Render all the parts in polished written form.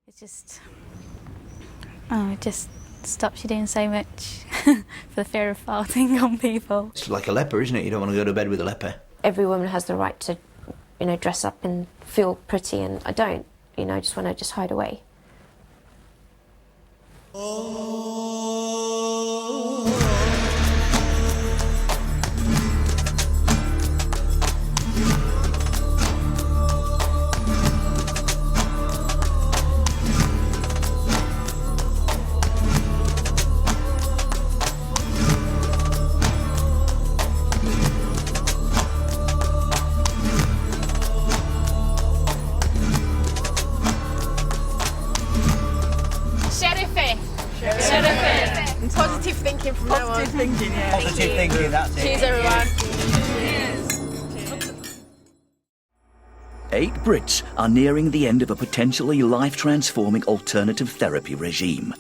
It just stops you doing so much for the fear of farting on people. It's like a leper, isn't it? You don't want to go to bed with a leper. Every woman has the right to, dress up and feel pretty, and I don't. I just want to just hide away. Positive thinking from now on. Positive thinking, that's it. Cheers, everyone. Cheers. 8 Brits are nearing the end of a potentially life-transforming alternative therapy regime.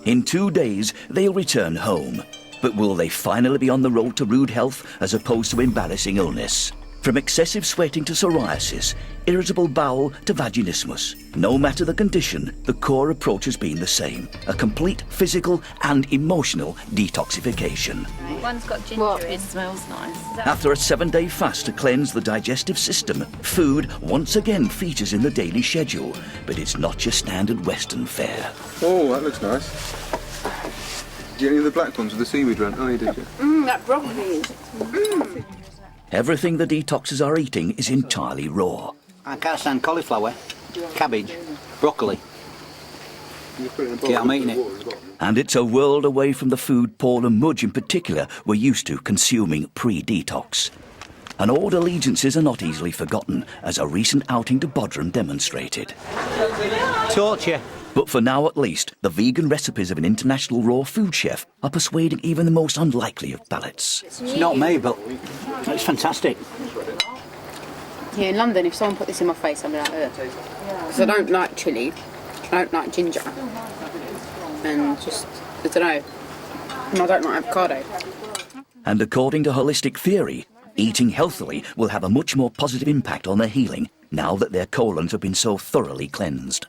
In 2 days, they'll return home. But will they finally be on the road to rude health as opposed to embarrassing illness? From excessive sweating to psoriasis, irritable bowel to vaginismus. No matter the condition, the core approach has been the same. A complete physical and emotional detoxification. One's got ginger in. It smells nice. After a 7-day fast to cleanse the digestive system, food once again features in the daily schedule. But it's not your standard Western fare. Oh, that looks nice. Did you get any of the black ones with the seaweed run? Oh, you did, yeah. That broccoli. Everything the detoxers are eating is entirely raw. I can't stand cauliflower, cabbage, broccoli. Yeah, I'm eating it. And it's a world away from the food Paul and Mudge in particular were used to consuming pre-detox. And old allegiances are not easily forgotten, as a recent outing to Bodrum demonstrated. Torture. But for now at least, the vegan recipes of an international raw food chef are persuading even the most unlikely of palates. It's not me, but it's fantastic. Here in London, if someone put this in my face, I'd be like, ugh. Because I don't like chilli, I don't like ginger, and just, I don't know, and I don't like avocado. And according to holistic theory, eating healthily will have a much more positive impact on their healing now that their colons have been so thoroughly cleansed.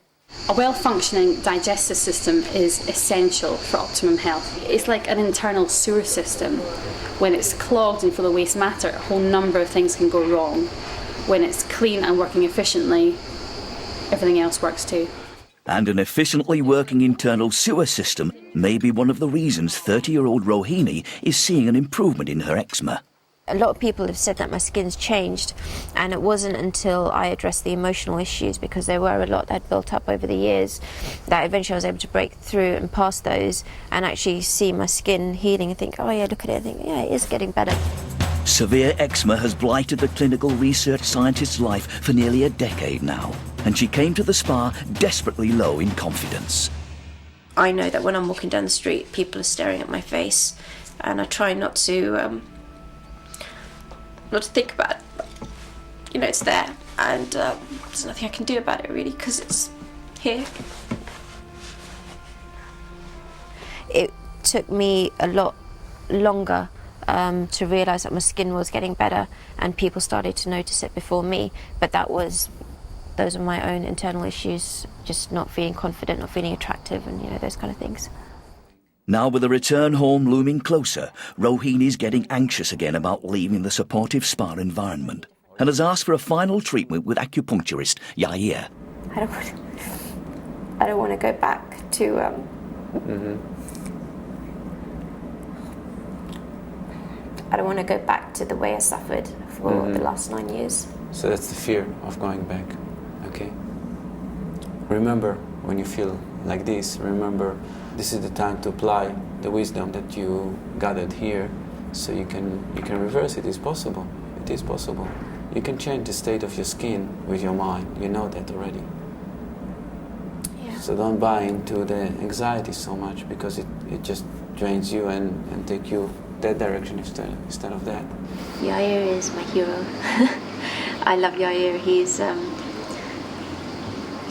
A well-functioning digestive system is essential for optimum health. It's like an internal sewer system. When it's clogged and full of waste matter, a whole number of things can go wrong. When it's clean and working efficiently, everything else works too. And an efficiently working internal sewer system may be one of the reasons 30-year-old Rohini is seeing an improvement in her eczema. A lot of people have said that my skin's changed, and it wasn't until I addressed the emotional issues, because there were a lot that had built up over the years, that eventually I was able to break through and past those and actually see my skin healing and think, oh yeah, look at it, and think, yeah, it is getting better. Severe eczema has blighted the clinical research scientist's life for nearly a decade now, and she came to the spa desperately low in confidence. I know that when I'm walking down the street, people are staring at my face, and I try not to think about it, but, it's there, and there's nothing I can do about it really, because it's here. It took me a lot longer to realise that my skin was getting better, and people started to notice it before me, but those are my own internal issues, just not feeling confident, not feeling attractive, and those kind of things. Now with the return home looming closer, Rohini's getting anxious again about leaving the supportive spa environment and has asked for a final treatment with acupuncturist Yair. I don't want to go back to I don't want to go back to the way I suffered for the last 9 years. So that's the fear of going back. Okay. Remember, when you feel like this, remember this is the time to apply the wisdom that you gathered here, so you can reverse it. It's possible. It is possible. You can change the state of your skin with your mind. You know that already. Yeah. So don't buy into the anxiety so much, because it just drains you and take you that direction instead of that. Yair is my hero. I love Yair.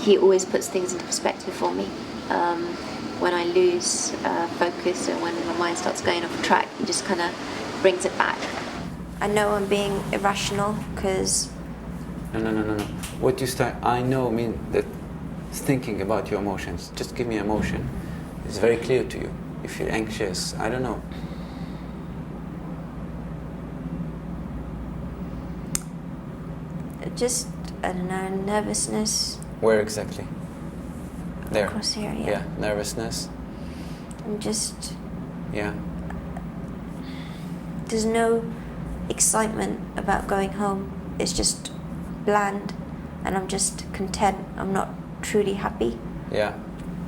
He always puts things into perspective for me. When I lose focus and when my mind starts going off track, he just kind of brings it back. I know I'm being irrational because... No. What you start, I know, mean that thinking about your emotions. Just give me emotion. It's very clear to you. You feel anxious, I don't know. Just, I don't know, nervousness. Where exactly? There. Across here, yeah. Yeah, nervousness. I'm just, Yeah. there's no excitement about going home. It's just bland, and I'm just content. I'm not truly happy. Yeah.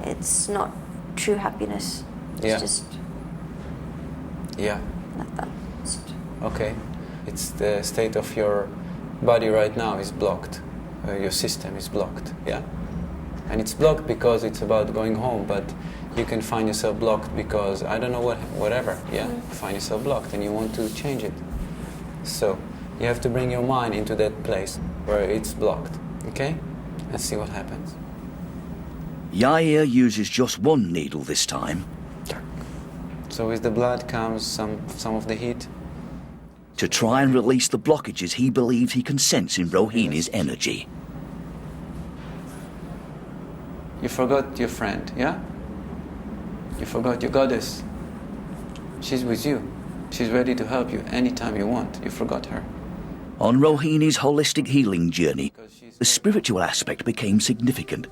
It's not true happiness. It's Yeah. just Yeah. like that. Just, Okay. It's the state of your body right now is blocked. Your system is blocked. Yeah. And it's blocked because it's about going home, but you can find yourself blocked because I don't know whatever. Yeah. Find yourself blocked and you want to change it. So you have to bring your mind into that place where it's blocked. Okay? Let's see what happens. Yair uses just one needle this time So with the blood comes some of the heat. to try and release the blockages he believes he can sense in Rohini's energy. You forgot your friend, yeah? You forgot your goddess. She's with you. She's ready to help you anytime you want. You forgot her. On Rohini's holistic healing journey, the spiritual aspect became significant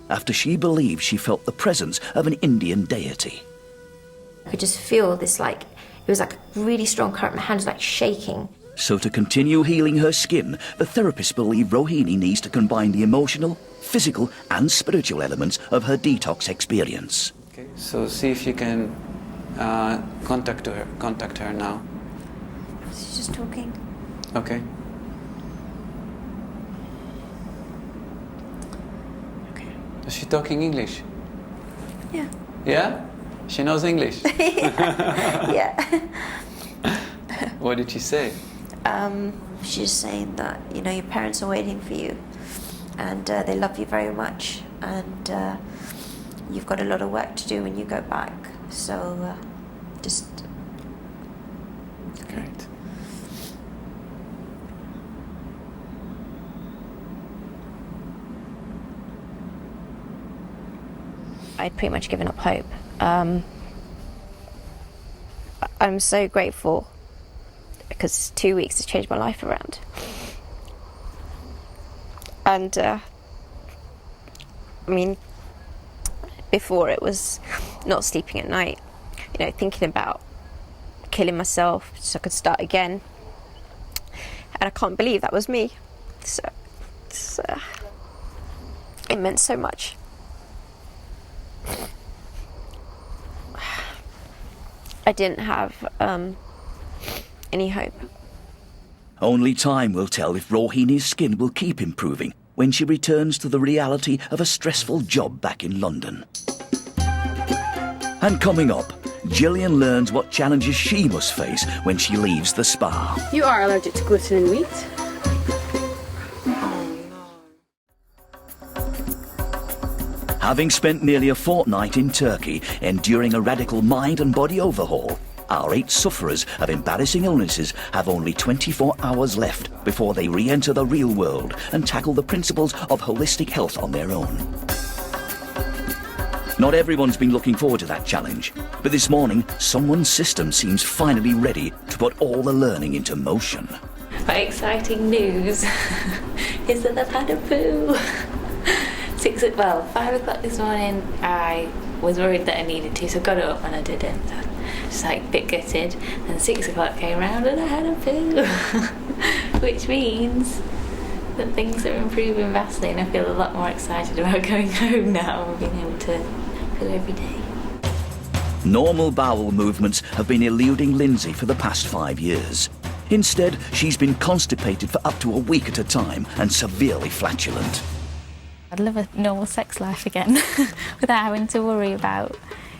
after she believed she felt the presence of an Indian deity. I could just feel this, like, it was like a really strong current. My hands were like shaking. So to continue healing her skin, the therapists believe Rohini needs to combine the emotional, physical and spiritual elements of her detox experience. Okay. So see if you can contact her now. She's just talking. Okay. Is she talking English? Yeah. Yeah? She knows English? Yeah. What did she say? She's saying that, you know, your parents are waiting for you, and they love you very much, and you've got a lot of work to do when you go back. So just... Great. I'd pretty much given up hope. I'm so grateful because 2 weeks has changed my life around. And I mean, before it was not sleeping at night, you know, thinking about killing myself so I could start again. And I can't believe that was me. So it meant so much. I didn't have any hope. Only time will tell if Rohini's skin will keep improving when she returns to the reality of a stressful job back in London. And coming up, Gillian learns what challenges she must face when she leaves the spa. You are allergic to gluten and wheat. Having spent nearly a fortnight in Turkey enduring a radical mind and body overhaul, our 8 sufferers of embarrassing illnesses have only 24 hours left before they re-enter the real world and tackle the principles of holistic health on their own. Not everyone's been looking forward to that challenge, but this morning, someone's system seems finally ready to put all the learning into motion. My exciting news is that I've had a poo. 5 o'clock this morning, I was worried that I needed to, so I got up and I didn't. So just like a bit gutted. And 6 o'clock came around and I had a poo, which means that things are improving vastly, and I feel a lot more excited about going home now and being able to poo every day. Normal bowel movements have been eluding Lindsay for the past 5 years. Instead, she's been constipated for up to a week at a time and severely flatulent. I'd love a normal sex life again without having to worry about,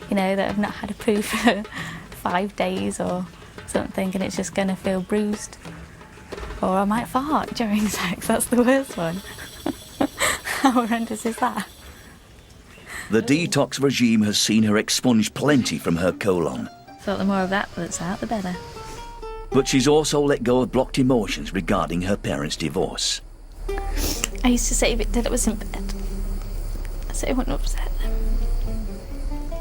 you know, that I've not had a poo for 5 days or something and it's just going to feel bruised. Or I might fart during sex, that's the worst one. How horrendous is that? The detox regime has seen her expunge plenty from her colon. Thought the more of that that's out, the better. But she's also let go of blocked emotions regarding her parents' divorce. I used to say that it was in bed. so it wouldn't upset them.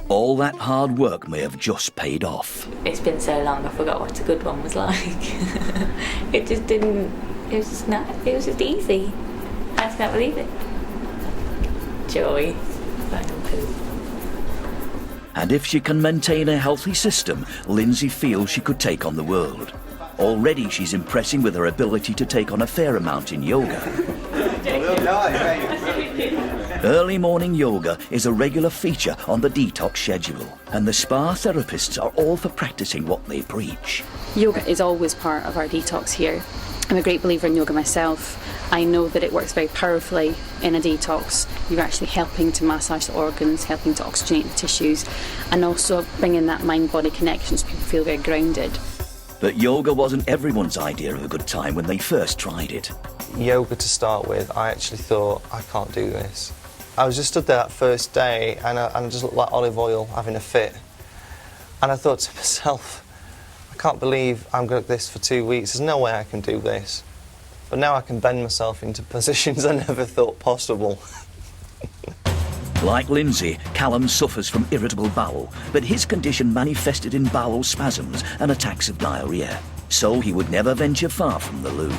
All that hard work may have just paid off. It's been so long I forgot what a good one was like. It just didn't, it was just not, it was just easy. I just can't believe it. Joy. Random poo. And if she can maintain a healthy system, Lindsay feels she could take on the world. Already she's impressing with her ability to take on a fair amount in yoga. Early morning yoga is a regular feature on the Detox schedule, and the spa therapists are all for practicing what they preach. Yoga is always part of our detox here. I'm a great believer in yoga myself. I know that it works very powerfully in a detox. You're actually helping to massage the organs, helping to oxygenate the tissues, and also bringing that mind-body connection so people feel very grounded. But yoga wasn't everyone's idea of a good time when they first tried it. Yoga to start with, I actually thought, I can't do this. I was just stood there that first day and I just looked like olive oil having a fit. And I thought to myself, I can't believe I'm going to do this for 2 weeks. There's no way I can do this. But now I can bend myself into positions I never thought possible. Like Lindsay, Callum suffers from irritable bowel, but his condition manifested in bowel spasms and attacks of diarrhoea, so he would never venture far from the loo.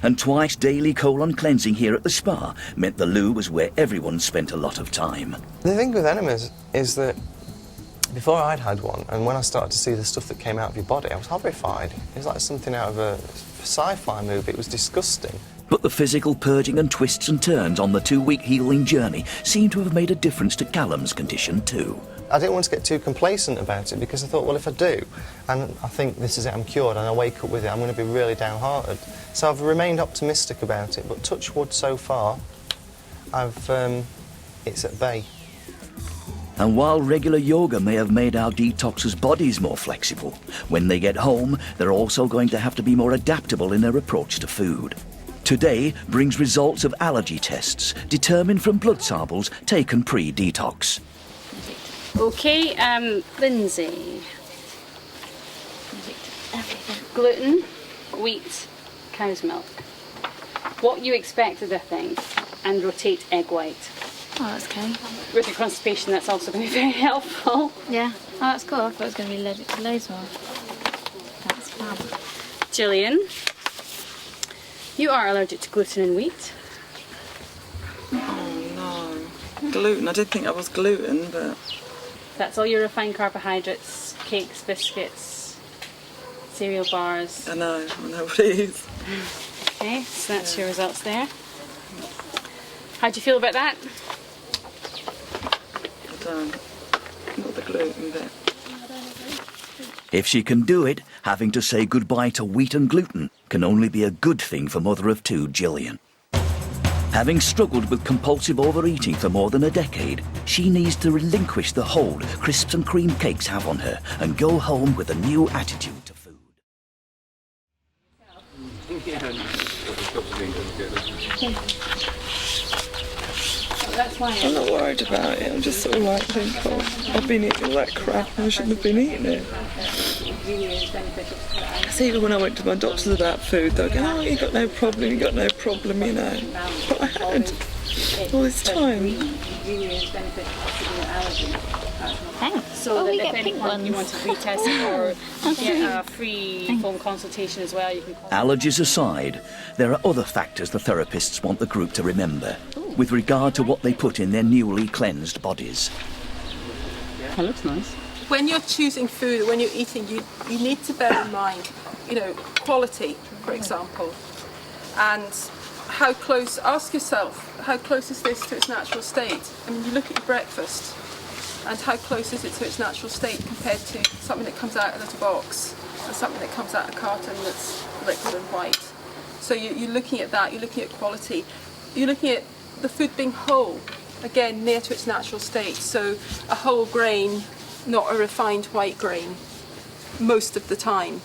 And twice daily colon cleansing here at the spa meant the loo was where everyone spent a lot of time. The thing with enemas is that before I'd had one, and when I started to see the stuff that came out of your body, I was horrified. It was like something out of a sci-fi movie. It was disgusting. But the physical purging and twists and turns on the 2-week healing journey seem to have made a difference to Callum's condition too. I didn't want to get too complacent about it because I thought, well, if I do, and I think this is it, I'm cured, and I wake up with it, I'm going to be really downhearted. So I've remained optimistic about it, but touch wood so far, it's at bay. And while regular yoga may have made our detoxers' bodies more flexible, when they get home, they're also going to have to be more adaptable in their approach to food. Today brings results of allergy tests determined from blood samples taken pre-detox. Okay, Lindsay. Gluten, wheat, cow's milk. What you expected, I think, and rotate egg white. Oh, that's okay. With your constipation, that's also going to be very helpful. Yeah. Oh, that's cool. I thought it was going to be loads more. That's fab. Gillian, you are allergic to gluten and wheat. Oh no. Gluten. I did think I was gluten, but... That's all your refined carbohydrates, cakes, biscuits, cereal bars. I know what it is. Okay, so that's your results there. How do you feel about that? I don't. Not the gluten bit. If she can do it, having to say goodbye to wheat and gluten can only be a good thing for mother of two Gillian. Having struggled with compulsive overeating for more than a decade, she needs to relinquish the hold crisps and cream cakes have on her and go home with a new attitude to food. I'm not worried about it. I'm just sort of like think, oh, I've been eating all that crap and I shouldn't have been eating it. So even when I went to my doctors about food, they were going, oh, you got no problem, you know. But I had all this time. Thanks. So we that get if pink anyone ones. you want to retest or get a free phone consultation as well, you can call. Allergies aside, there are other factors the therapists want the group to remember with regard to what they put in their newly cleansed bodies. That looks nice. When you're choosing food, when you're eating, you need to bear in mind, quality, for example, and how close. Ask yourself, how close is this to its natural state? I mean, you look at your breakfast, and how close is it to its natural state compared to something that comes out of a little box and something that comes out of a carton that's liquid and white. So you're looking at that. You're looking at quality. You're looking at the food being whole, again, near to its natural state. So a whole grain, not a refined white grain, most of the time.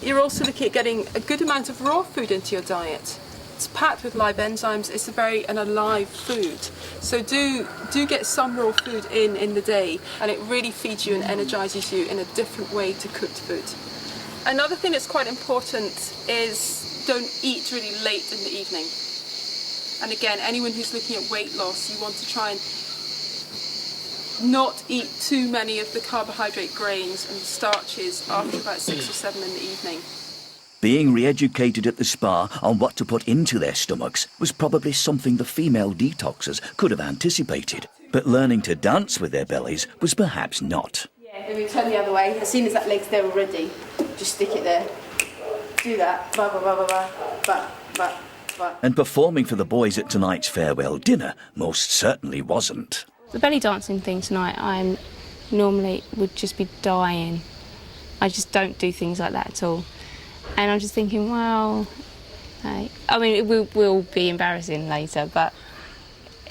You're also looking at getting a good amount of raw food into your diet. It's packed with live enzymes. It's an alive food. So do get some raw food in the day, and it really feeds you and energizes you in a different way to cooked food. Another thing that's quite important is don't eat really late in the evening. And again, anyone who's looking at weight loss, you want to try and not eat too many of the carbohydrate grains and starches after about 6 or 7 in the evening. Being re-educated at the spa on what to put into their stomachs was probably something the female detoxers could have anticipated, but learning to dance with their bellies was perhaps not. Yeah, then we turn the other way. As soon as that leg's there already, just stick it there. Do that. Ba ba ba ba ba ba ba ba. And performing for the boys at tonight's farewell dinner most certainly wasn't. The belly dancing thing tonight, I normally would just be dying. I just don't do things like that at all. And I'm just thinking, well, I mean, it will be embarrassing later, but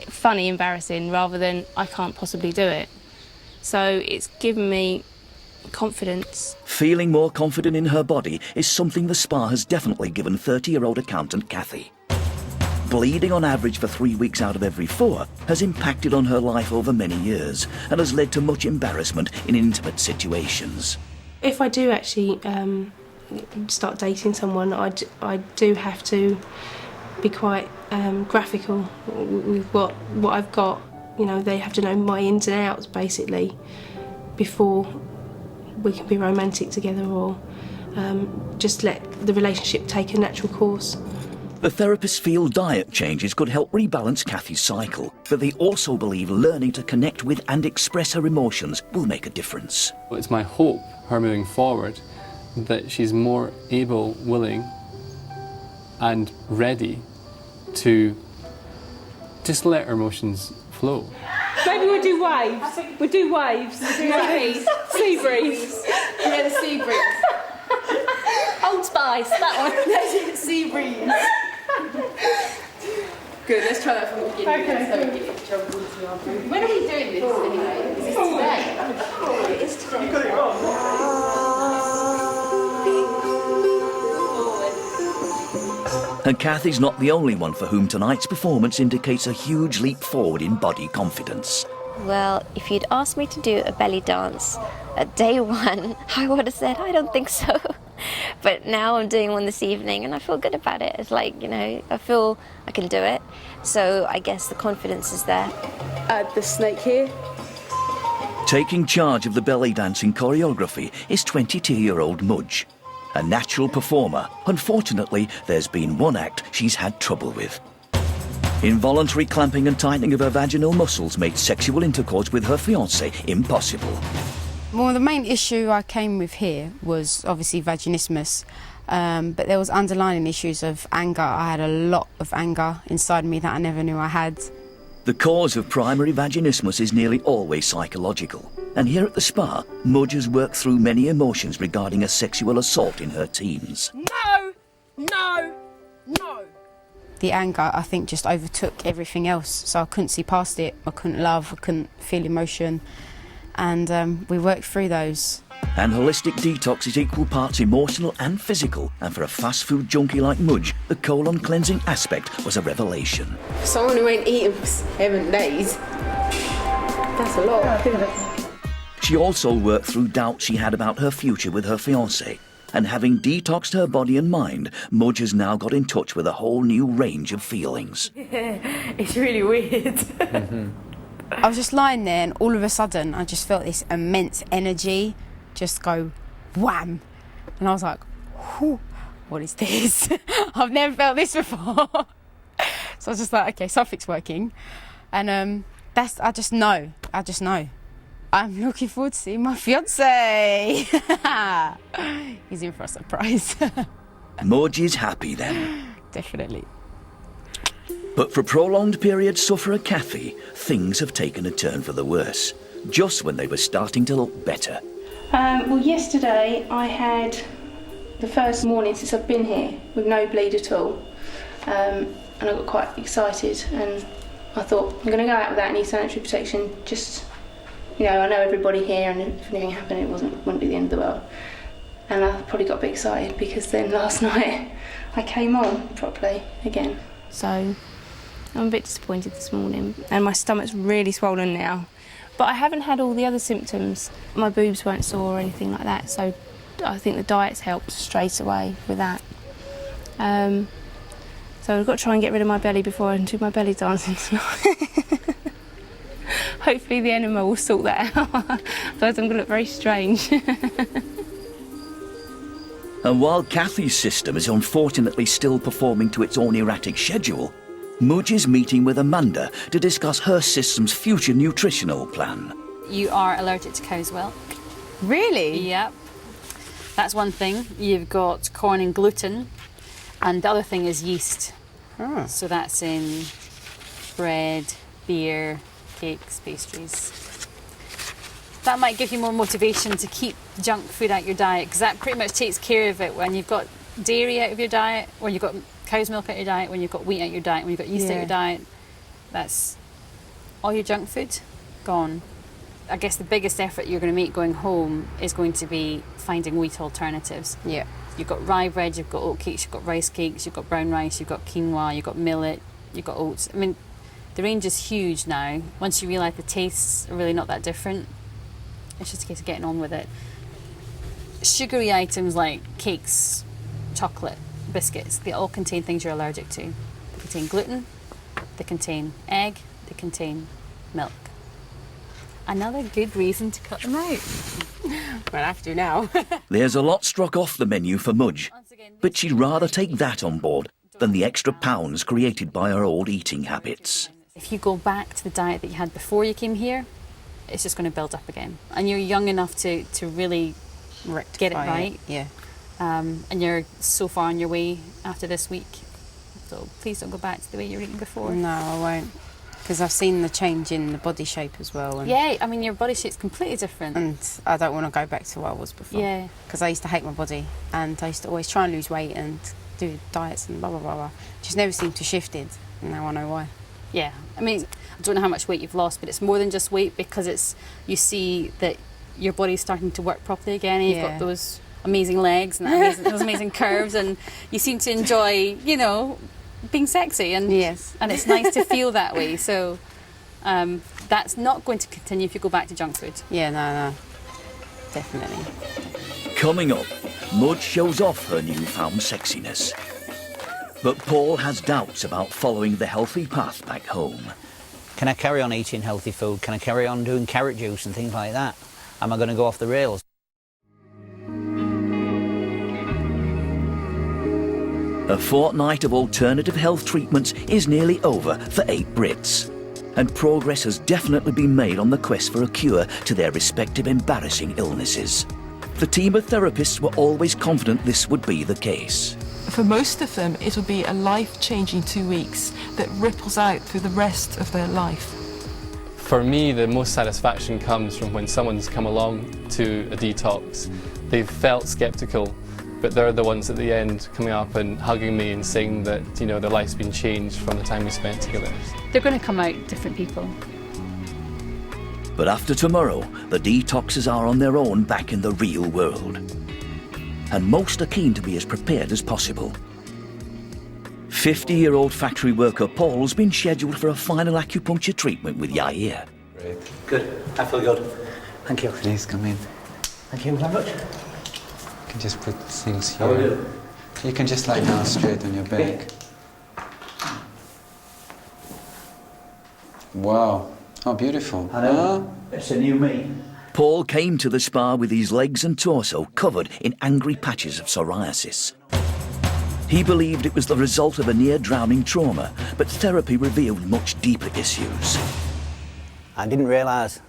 funny embarrassing rather than I can't possibly do it. So it's given me confidence. Feeling more confident in her body is something the spa has definitely given 30-year-old accountant Kathy. Bleeding on average for 3 weeks out of every 4 has impacted on her life over many years and has led to much embarrassment in intimate situations. If I do actually start dating someone, I do have to be quite graphical with what I've got. You know, they have to know my ins and outs basically before we can be romantic together, or just let the relationship take a natural course. The therapists feel diet changes could help rebalance Kathy's cycle, but they also believe learning to connect with and express her emotions will make a difference. It's my hope, her moving forward, that she's more able, willing and ready to just let her emotions flow. Maybe we'll do waves. We'll do waves. Sea breeze. Yeah, the sea breeze. Old Spice, that one. Sea breeze. Good, let's try that from the beginning. Okay. So we get it jump into our food. When are we doing this anyway? Is this today? Oh, it is today. You got it wrong. And Kathy's not the only one for whom tonight's performance indicates a huge leap forward in body confidence. Well, if you'd asked me to do a belly dance at day 1, I would have said, I don't think so. But now I'm doing one this evening and I feel good about it. It's like, you know, I feel I can do it. So I guess the confidence is there. Add the snake here. Taking charge of the belly dancing choreography is 22-year-old Mudge. A natural performer. Unfortunately, there's been one act she's had trouble with. Involuntary clamping and tightening of her vaginal muscles made sexual intercourse with her fiancé impossible. Well, the main issue I came with here was obviously vaginismus, but there was underlying issues of anger. I had a lot of anger inside me that I never knew I had. The cause of primary vaginismus is nearly always psychological. And here at the spa, Mudge has worked through many emotions regarding a sexual assault in her teens. No! No! No! The anger, I think, just overtook everything else, so I couldn't see past it. I couldn't love, I couldn't feel emotion, and we worked through those. And holistic detox is equal parts emotional and physical, and for a fast food junkie like Mudge, the colon cleansing aspect was a revelation. Someone who ain't eating for 7 days, that's a lot. She also worked through doubts she had about her future with her fiancé. And having detoxed her body and mind, Mudge has now got in touch with a whole new range of feelings. It's really weird. I was just lying there and all of a sudden I just felt this immense energy just go wham. And I was like, whew, what is this? I've never felt this before. So I was just like, okay, something's working. And I just know. I'm looking forward to seeing my fiancé. He's in for a surprise. Mudge is happy then. Definitely. But for prolonged period sufferer Kathy, things have taken a turn for the worse, just when they were starting to look better. Well, yesterday I had the first morning since I've been here with no bleed at all. And I got quite excited and I thought, I'm going to go out without any sanitary protection, just... You know, I know everybody here, and if anything happened, it wouldn't be the end of the world. And I probably got a bit excited because then last night I came on properly again. So I'm a bit disappointed this morning, and my stomach's really swollen now. But I haven't had all the other symptoms. My boobs weren't sore or anything like that, so I think the diet's helped straight away with that. So I've got to try and get rid of my belly before I do my belly dancing tonight. Hopefully the enema will sort that out, otherwise I'm going to look very strange. And while Kathy's system is unfortunately still performing to its own erratic schedule, Mudge is meeting with Amanda to discuss her system's future nutritional plan. You are allergic to cow's milk. Really? Yep. That's one thing. You've got corn and gluten, and the other thing is yeast. Oh. So that's in bread, beer, cakes, pastries. That might give you more motivation to keep junk food out your diet, because that pretty much takes care of it. When you've got dairy out of your diet, when you've got cow's milk out of your diet, when you've got wheat out of your diet, when you've got yeast out of your diet, that's all your junk food gone. I guess the biggest effort you're going to make going home is going to be finding wheat alternatives. Yeah. You've got rye bread, you've got oat cakes, you've got rice cakes, you've got brown rice, you've got quinoa, you've got millet, you've got oats. I mean, the range is huge now. Once you realise the tastes are really not that different, it's just a case of getting on with it. Sugary items like cakes, chocolate, biscuits, they all contain things you're allergic to. They contain gluten, they contain egg, they contain milk. Another good reason to cut them out. Well, I have to now. There's a lot struck off the menu for Mudge, but she'd rather take that on board than the extra pounds created by her old eating habits. If you go back to the diet that you had before you came here, it's just going to build up again. And you're young enough to really get it right. Yeah. And you're so far on your way after this week. So please don't go back to the way you were eating before. No, I won't. Because I've seen the change in the body shape as well. And yeah, I mean, your body shape's completely different. And I don't want to go back to what I was before. Yeah. Because I used to hate my body, and I used to always try and lose weight and do diets and blah, blah, blah, blah. Just never seemed to shifted, and now I know why. Yeah, I mean, I don't know how much weight you've lost, but it's more than just weight, because you see that your body's starting to work properly again, and you've got those amazing legs and those amazing curves, and you seem to enjoy, being sexy, and and it's nice to feel that way. So that's not going to continue if you go back to junk food. Yeah, no, definitely. Coming up, Mudge shows off her newfound sexiness. But Paul has doubts about following the healthy path back home. Can I carry on eating healthy food? Can I carry on doing carrot juice and things like that? Am I going to go off the rails? A fortnight of alternative health treatments is nearly over for 8 Brits. And progress has definitely been made on the quest for a cure to their respective embarrassing illnesses. The team of therapists were always confident this would be the case. For most of them, it'll be a life-changing 2 weeks that ripples out through the rest of their life. For me, the most satisfaction comes from when someone's come along to a detox. They've felt sceptical, but they're the ones at the end coming up and hugging me and saying that, their life's been changed from the time we spent together. They're going to come out different people. But after tomorrow, the detoxers are on their own back in the real world. And most are keen to be as prepared as possible. 50-year-old factory worker Paul's been scheduled for a final acupuncture treatment with Yair. Great. Good. I feel good. Thank you. Please come in. Thank you very much. You can just put things How are here. you? You can just lie down straight on your back. Wow. How beautiful. I know. It's a new me. Paul came to the spa with his legs and torso covered in angry patches of psoriasis. He believed it was the result of a near-drowning trauma, but therapy revealed much deeper issues. I didn't realise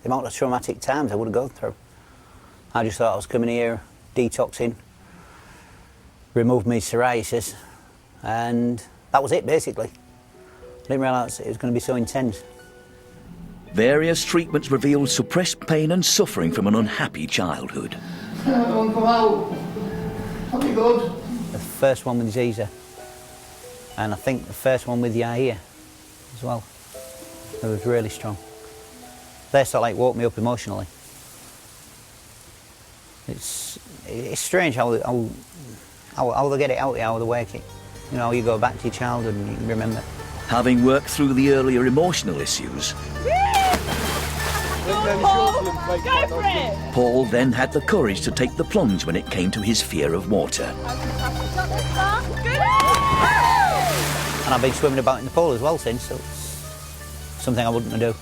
the amount of traumatic times I would have gone through. I just thought I was coming here, detoxing, removed my psoriasis, and that was it, basically. I didn't realise it was going to be so intense. Various treatments revealed suppressed pain and suffering from an unhappy childhood. Come out. I'll be good. The first one with Ziza, and I think the first one with Yair as well. It was really strong. They sort of like woke me up emotionally. It's strange how they get it out, how they wake it. You go back to your childhood and you remember. Having worked through the earlier emotional issues, Paul then had the courage to take the plunge when it came to his fear of water. And I've been swimming about in the pool as well since, so it's something I wouldn't do.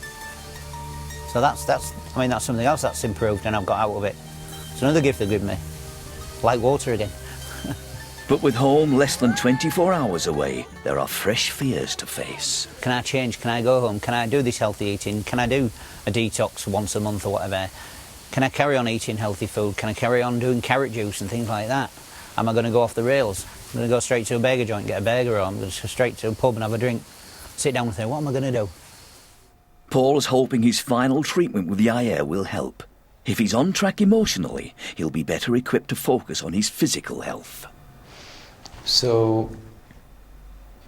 So that's something else that's improved and I've got out of it. It's another gift they've given me, like water again. But with home less than 24 hours away, there are fresh fears to face. Can I change? Can I go home? Can I do this healthy eating? Can I do a detox once a month or whatever? Can I carry on eating healthy food? Can I carry on doing carrot juice and things like that? Am I going to go off the rails? I'm going to go straight to a burger joint, get a burger, or I'm going to go straight to a pub and have a drink, sit down and think, what am I going to do? Paul's hoping his final treatment with the IR will help. If he's on track emotionally, he'll be better equipped to focus on his physical health. So,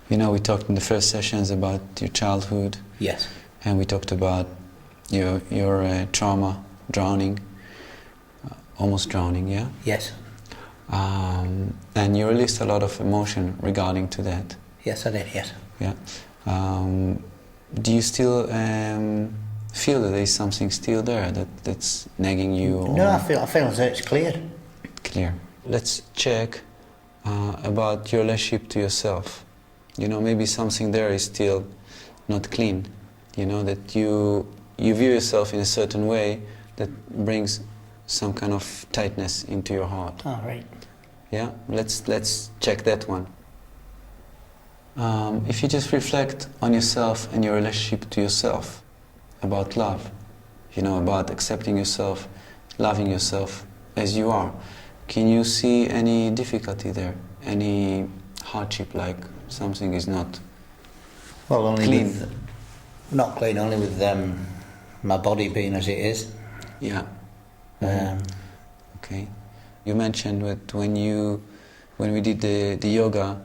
you know, we talked in the first sessions about your childhood. Yes. And we talked about your trauma, drowning, almost drowning, yeah? Yes. And you released a lot of emotion regarding to that. Yes, I did, yes. Yeah. Do you still feel that there's something still there that's nagging you? No, I feel as though it's cleared. Clear. Let's check about your relationship to yourself. You know, maybe something there is still not clean. You know, that you view yourself in a certain way that brings some kind of tightness into your heart. Oh, right. Yeah, let's check that one. If you just reflect on yourself and your relationship to yourself, about love, you know, about accepting yourself, loving yourself as you are, can you see any difficulty there? Any hardship, like something is not only clean? Not clean, only with my body being as it is. Yeah. Okay. You mentioned that when we did the yoga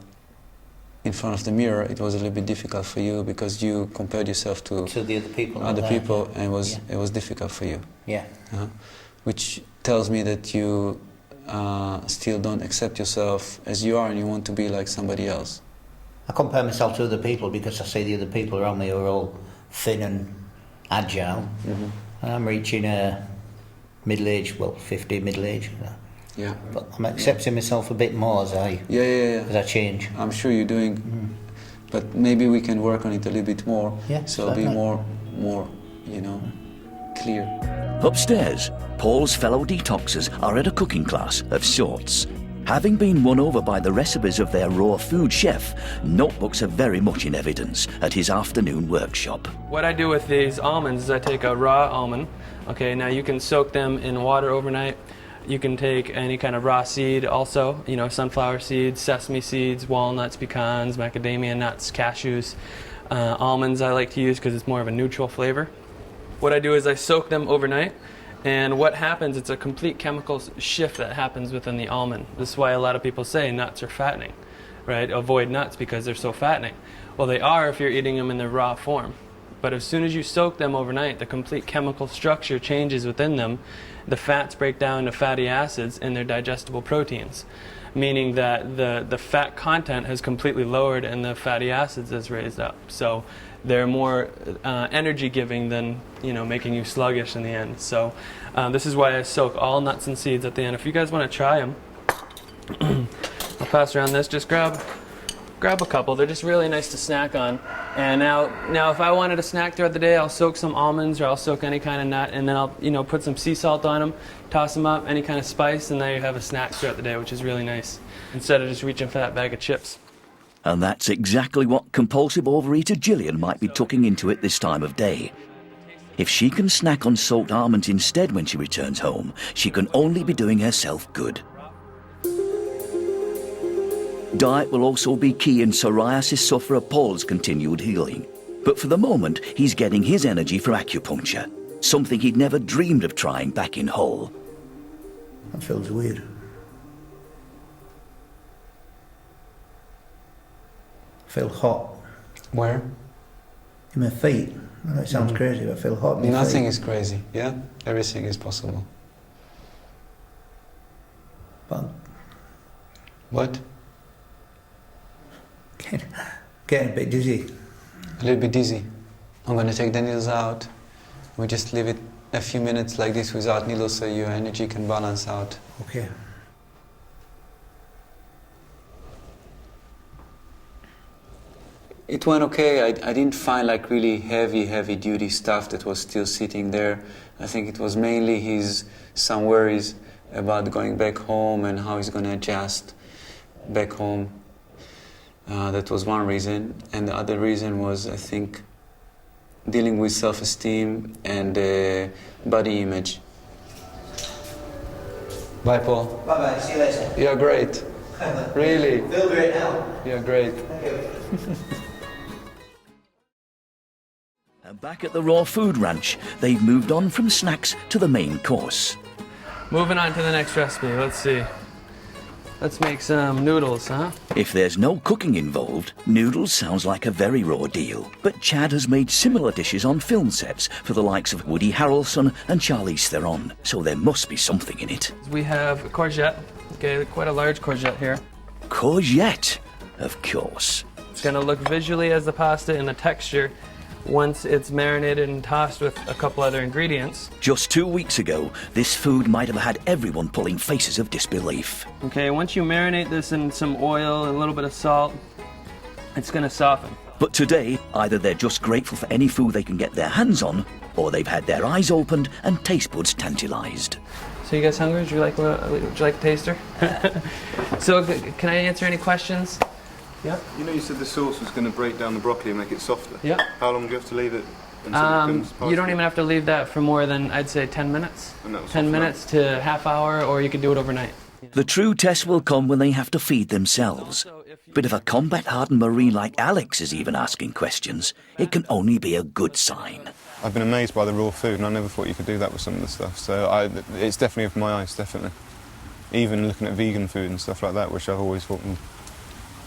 in front of the mirror, it was a little bit difficult for you because you compared yourself to the other people. And it was difficult for you. Yeah. Which tells me that you still don't accept yourself as you are and you want to be like somebody else. I compare myself to other people because I see the other people around me are all thin and agile. Mm-hmm. And I'm reaching middle-age, 50 middle-age. Yeah. But I'm accepting myself a bit more as I change. I'm sure you're doing, but maybe we can work on it a little bit more. Yeah, so be more, you know, clear. Upstairs, Paul's fellow detoxers are at a cooking class of sorts. Having been won over by the recipes of their raw food chef, notebooks are very much in evidence at his afternoon workshop. What I do with these almonds is I take a raw almond. Okay, now you can soak them in water overnight. You can take any kind of raw seed also, you know, sunflower seeds, sesame seeds, walnuts, pecans, macadamia nuts, cashews. Almonds I like to use because it's more of a neutral flavor. What I do is I soak them overnight, and what happens, it's a complete chemical shift that happens within the almond. This is why a lot of people say nuts are fattening, right? Avoid nuts because they're so fattening. Well, they are if you're eating them in their raw form. But as soon as you soak them overnight, the complete chemical structure changes within them. The fats break down to fatty acids and they're digestible proteins, meaning that the fat content has completely lowered and the fatty acids has raised up. So they're more energy giving than, you know, making you sluggish in the end. So this is why I soak all nuts and seeds at the end. If you guys want to try them, I'll pass around this. Just grab a couple. They're just really nice to snack on. And now if I wanted a snack throughout the day, I'll soak some almonds or I'll soak any kind of nut, and then I'll, you know, put some sea salt on them, toss them up, any kind of spice, and there you have a snack throughout the day, which is really nice, instead of just reaching for that bag of chips. And that's exactly what compulsive overeater Gillian might be tucking into at this time of day. If she can snack on soaked almonds instead when she returns home, she can only be doing herself good. Diet will also be key in psoriasis sufferer Paul's continued healing. But for the moment, he's getting his energy from acupuncture, something he'd never dreamed of trying back in Hull. That feels weird. I feel hot. Where? In my feet. I know it sounds crazy, but I feel hot in my Nothing feet. is crazy, yeah? Everything is possible. But what? Getting a bit dizzy. A little bit dizzy. I'm going to take the needles out. We just leave it a few minutes like this without needles so your energy can balance out. Okay. It went okay. I didn't find like really heavy duty stuff that was still sitting there. I think it was mainly some worries about going back home and how he's going to adjust back home. That was one reason. And the other reason was, I think, dealing with self-esteem and body image. Bye, Paul. Bye-bye, see you later. You're great. Really. Feel great now. You're great. Thank you. And back at the raw food ranch, they've moved on from snacks to the main course. Moving on to the next recipe, let's see. Let's make some noodles, huh? If there's no cooking involved, noodles sounds like a very raw deal. But Chad has made similar dishes on film sets for the likes of Woody Harrelson and Charlize Theron, so there must be something in it. We have courgette, okay, quite a large courgette here. Courgette, of course. It's gonna look visually as the pasta and the texture once it's marinated and tossed with a couple other ingredients. Just 2 weeks ago, this food might have had everyone pulling faces of disbelief. Okay, once you marinate this in some oil and a little bit of salt, it's gonna soften. But today, either they're just grateful for any food they can get their hands on, or they've had their eyes opened and taste buds tantalised. So you guys hungry? Would you like a taster? So can I answer any questions? Yeah. You know, you said the sauce was going to break down the broccoli and make it softer. Yeah. How long do you have to leave it? Until it becomes you don't even have to leave that for more than, I'd say, 10 minutes. 10 minutes to half hour, or you could do it overnight. The true test will come when they have to feed themselves. But if a combat-hardened Marine like Alex is even asking questions, it can only be a good sign. I've been amazed by the raw food, and I never thought you could do that with some of the stuff. So it's definitely opened my eyes, definitely. Even looking at vegan food and stuff like that, which I've always thought,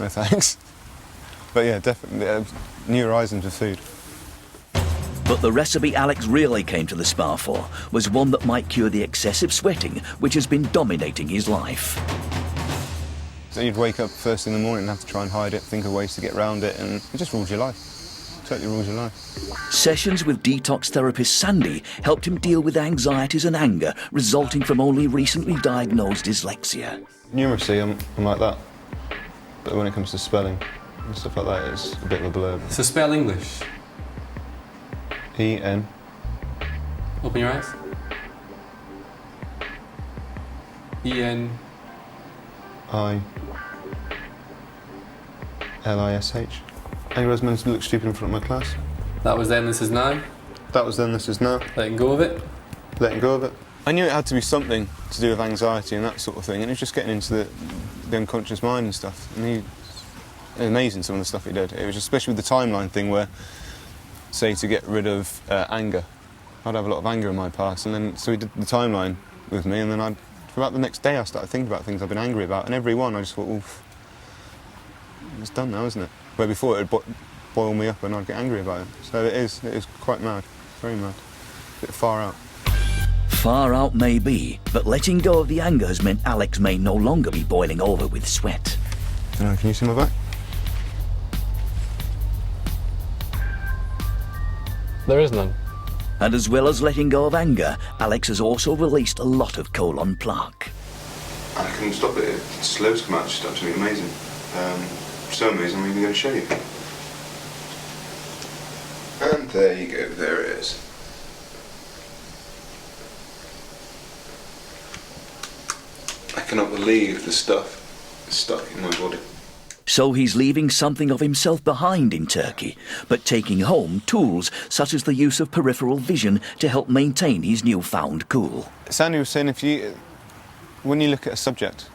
no thanks. But yeah, definitely, new horizons of food. But the recipe Alex really came to the spa for was one that might cure the excessive sweating which has been dominating his life. So you'd wake up first in the morning and have to try and hide it, think of ways to get around it, and it just rules your life. Totally rules your life. Sessions with detox therapist Sandy helped him deal with anxieties and anger resulting from only recently diagnosed dyslexia. Numeracy, I'm like that. But when it comes to spelling and stuff like that, it's a bit of a blurb. So spell English. E-N. Open your eyes. E-N. I-L-I-S-H. Any reason to look stupid in front of my class? That was then, this is now. That was then, this is now. Letting go of it. Letting go of it. I knew it had to be something to do with anxiety and that sort of thing, and it was just getting into the unconscious mind and stuff. And it was amazing, some of the stuff he did. It was especially with the timeline thing where, say, to get rid of anger. I'd have a lot of anger in my past, and then so he did the timeline with me, and then for about the next day I started thinking about things I've been angry about, and every one I just thought, oof, it's done now, isn't it? Where before it would boil me up and I'd get angry about it. So it is quite mad, very mad, a bit far out. Far out may be, but letting go of the anger has meant Alex may no longer be boiling over with sweat. Can you see my back? There is none. And as well as letting go of anger, Alex has also released a lot of colon plaque. I can stop it. It's loads come out, it's just absolutely amazing. So amazing, I'm even going to show you. And there you go, there it is. I cannot believe the stuff is stuck in my body. So he's leaving something of himself behind in Turkey, but taking home tools such as the use of peripheral vision to help maintain his newfound cool. Sandy was saying when you look at a subject,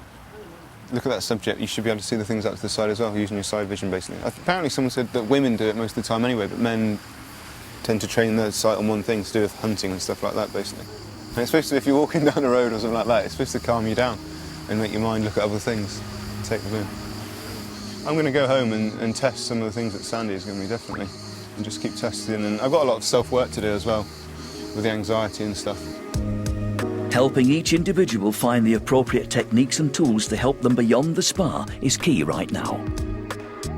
look at that subject, you should be able to see the things out to the side as well, using your side vision basically. Apparently someone said that women do it most of the time anyway, but men tend to train their sight on one thing to do with hunting and stuff like that basically. And it's supposed to, if you're walking down the road or something like that, it's supposed to calm you down and make your mind look at other things, take them in. I'm going to go home and test some of the things that Sandy is going to be, definitely, and just keep testing. And I've got a lot of self-work to do as well, with the anxiety and stuff. Helping each individual find the appropriate techniques and tools to help them beyond the spa is key right now.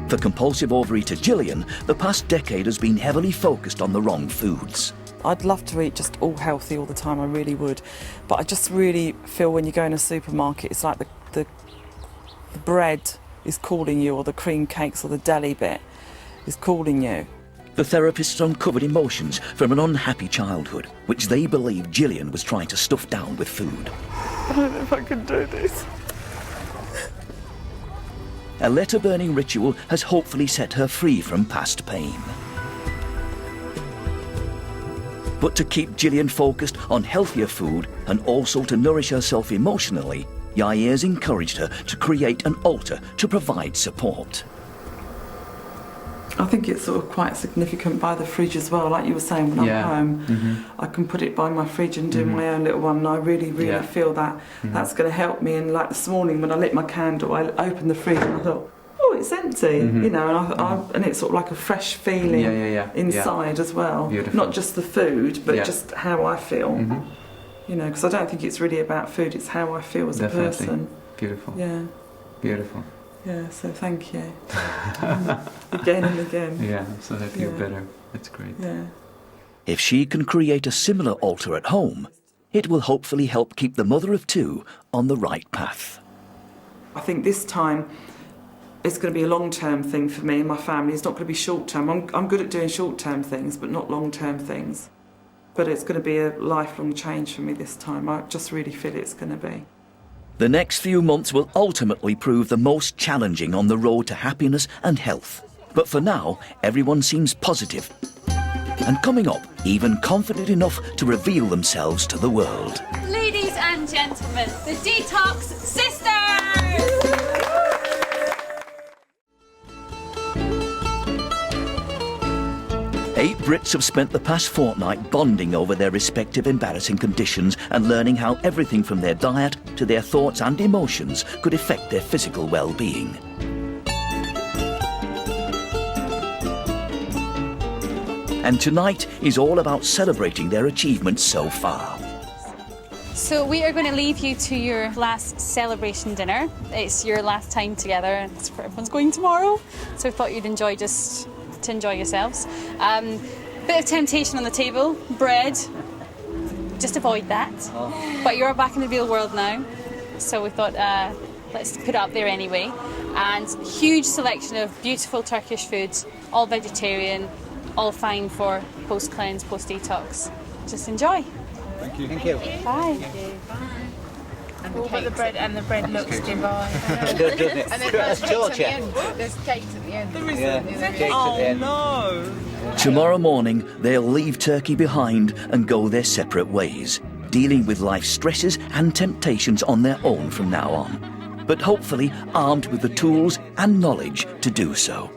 For compulsive overeater Gillian, the past decade has been heavily focused on the wrong foods. I'd love to eat just all healthy all the time, I really would. But I just really feel when you go in a supermarket, it's like the bread is calling you, or the cream cakes or the deli bit. is calling you. The therapists uncovered emotions from an unhappy childhood, which they believe Gillian was trying to stuff down with food. I don't know if I can do this. A letter-burning ritual has hopefully set her free from past pain. But to keep Gillian focused on healthier food and also to nourish herself emotionally, Yair's encouraged her to create an altar to provide support. I think it's sort of quite significant by the fridge as well, like you were saying, when I'm home, I can put it by my fridge and do my own little one, and I really feel that that's going to help me. And like this morning when I lit my candle, I opened the fridge and I thought, oh, it's empty, you know, and it's sort of like a fresh feeling inside as well. Beautiful. Not just the food, but just how I feel. You know, because I don't think it's really about food, it's how I feel as a person. Beautiful. Yeah. Beautiful. Yeah, so thank you. Again and again. Yeah, so that you're better. That's great. Yeah. If she can create a similar altar at home, it will hopefully help keep the mother of two on the right path. I think this time it's going to be a long-term thing for me and my family. It's not going to be short-term. I'm good at doing short-term things, but not long-term things. But it's going to be a lifelong change for me this time. I just really feel it's going to be. The next few months will ultimately prove the most challenging on the road to happiness and health. But for now, everyone seems positive. And coming up, even confident enough to reveal themselves to the world. Ladies and gentlemen, the Detox Sisters! 8 Brits have spent the past fortnight bonding over their respective embarrassing conditions and learning how everything from their diet to their thoughts and emotions could affect their physical well-being. And tonight is all about celebrating their achievements so far. So we are going to leave you to your last celebration dinner. It's your last time together, and it's where everyone's going tomorrow. So I thought you'd enjoy just to enjoy yourselves. Bit of temptation on the table, bread. Just avoid that. But you're back in the real world now, so we thought let's put it up there anyway. And huge selection of beautiful Turkish foods, all vegetarian, all fine for post-cleanse, post-detox. Just enjoy. Thank you. Thank you. Bye. Thank you. The bread looks divine. It does, doesn't it? And there's That's cakes at torture. the end. There's cakes at the end. There is. Yeah, there's cakes at the end. no! Tomorrow morning, they'll leave Turkey behind and go their separate ways, dealing with life's stresses and temptations on their own from now on, but hopefully armed with the tools and knowledge to do so.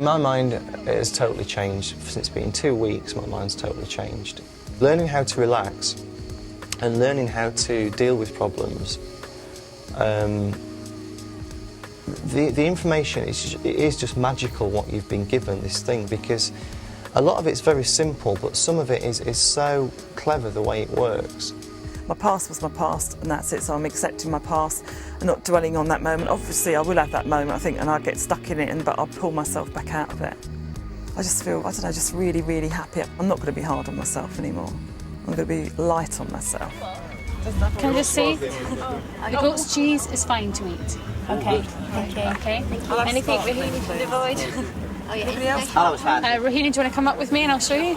My mind has totally changed. Since it's been 2 weeks, my mind's totally changed. Learning how to relax and learning how to deal with problems. The information is just magical, what you've been given, this thing, because a lot of it's very simple, but some of it is so clever the way it works. My past was my past, and that's it, so I'm accepting my past and not dwelling on that moment. Obviously, I will have that moment, I think, and I'll get stuck in it, but I'll pull myself back out of it. I just feel, I don't know, just really, really happy. I'm not going to be hard on myself anymore. I'm going to be light on myself. Can I just say, the goat's cheese is fine to eat. Okay. Thank you. Okay. Anything Rahini can avoid? Oh yeah. Rahini, do you want to come up with me and I'll show you?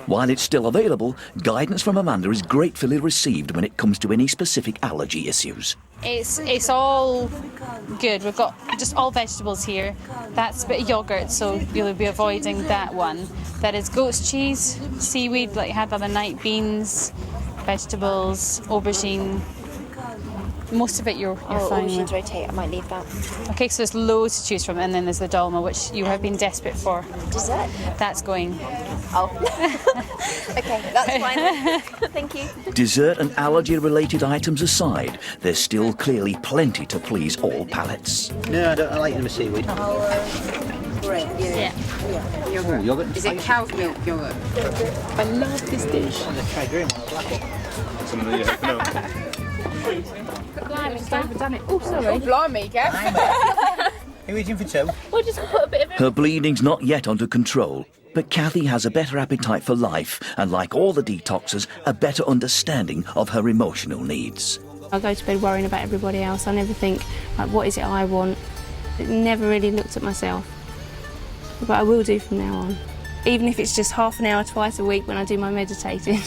While it's still available, guidance from Amanda is gratefully received when it comes to any specific allergy issues. It's all good. We've got just all vegetables here. That's a bit of yoghurt, so you'll be avoiding that one. That is goat's cheese, seaweed like you had the other night, beans, vegetables, aubergine. Most of it you're fine aubergines with. rotate, I might leave that. Okay, so there's loads to choose from, and then there's the dolma, which you have been desperate for. Dessert? That's going. Oh. Okay, that's fine. Thank you. Dessert and allergy-related items aside, there's still clearly plenty to please all palates. No, I like them with seaweed. Bread. Yeah. Oh, yoghurt. Is it cow's milk yogurt? I love this dish. Try green one, black one. Some of the no. Blimey, overdone it. Oh, sorry. Oh, blimey, Gav. Are you eating for two? We'll just put a bit of it. Her bleeding's not yet under control, but Kathy has a better appetite for life and, like all the detoxers, a better understanding of her emotional needs. I go to bed worrying about everybody else. I never think, like, what is it I want? Never really looked at myself. but I will do from now on. Even if it's just half an hour twice a week when I do my meditating.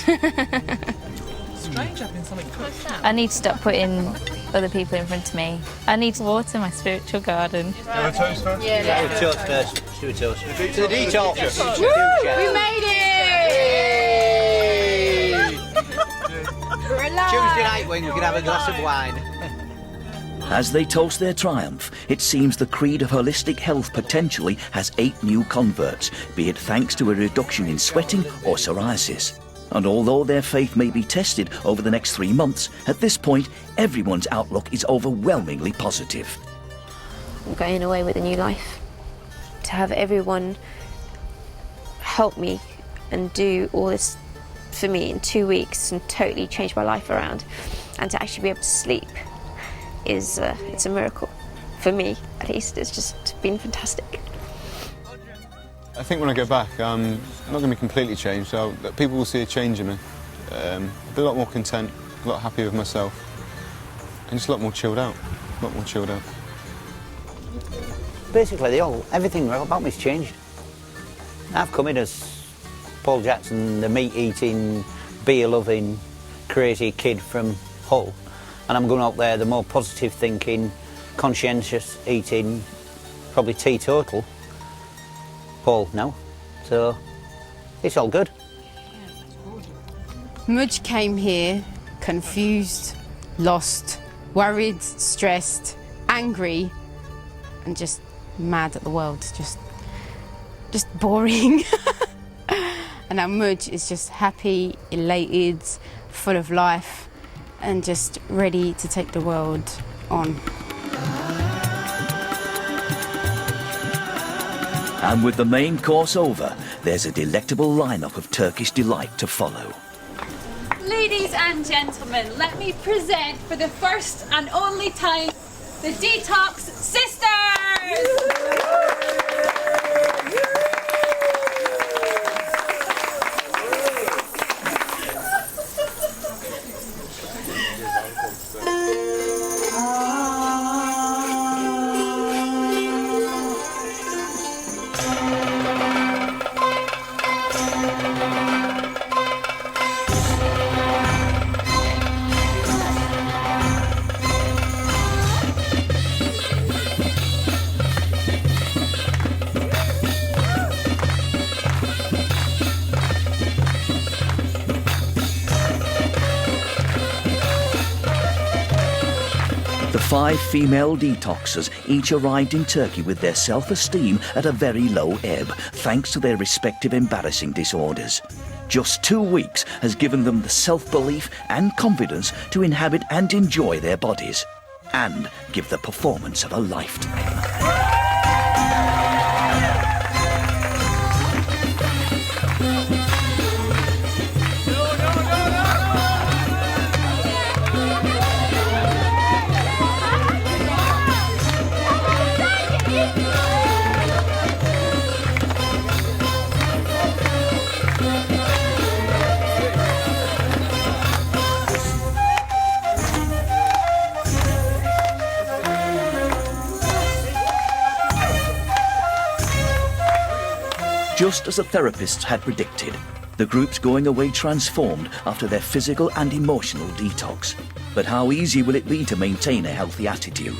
Strange having something cooked. I need to stop putting other people in front of me. I need to water my spiritual garden. Have a toast first? Yeah, toast first. Let's do a toast. To the detox. Woo! We made it! We're alive! Tuesday night when you can have a glass of wine. As they toast their triumph, it seems the creed of holistic health potentially has 8 new converts, be it thanks to a reduction in sweating or psoriasis. And although their faith may be tested over the next 3 months, at this point, everyone's outlook is overwhelmingly positive. I'm going away with a new life. To have everyone help me and do all this for me in 2 weeks and totally change my life around, and to actually be able to sleep is it's a miracle for me, at least. It's just been fantastic. I think when I go back, I'm not going to be completely changed. So people will see a change in me. I'll be a lot more content, a lot happier with myself, and just a lot more chilled out. A lot more chilled out. Basically, everything about me's changed. I've come in as Paul Jackson, the meat-eating, beer-loving, crazy kid from Hull, and I'm going out there the more positive thinking, conscientious eating, probably teetotal Paul now. So it's all good. Mudge came here confused, lost, worried, stressed, angry, and just mad at the world. Just boring. And now Mudge is just happy, elated, full of life, and just ready to take the world on. And with the main course over, there's a delectable lineup of Turkish delight to follow. Ladies and gentlemen, let me present for the first and only time the Detox Sisters! The 5 female detoxers each arrived in Turkey with their self-esteem at a very low ebb, thanks to their respective embarrassing disorders. Just 2 weeks has given them the self-belief and confidence to inhabit and enjoy their bodies, and give the performance of a lifetime. Just as the therapists had predicted, the group's going away transformed after their physical and emotional detox. But how easy will it be to maintain a healthy attitude?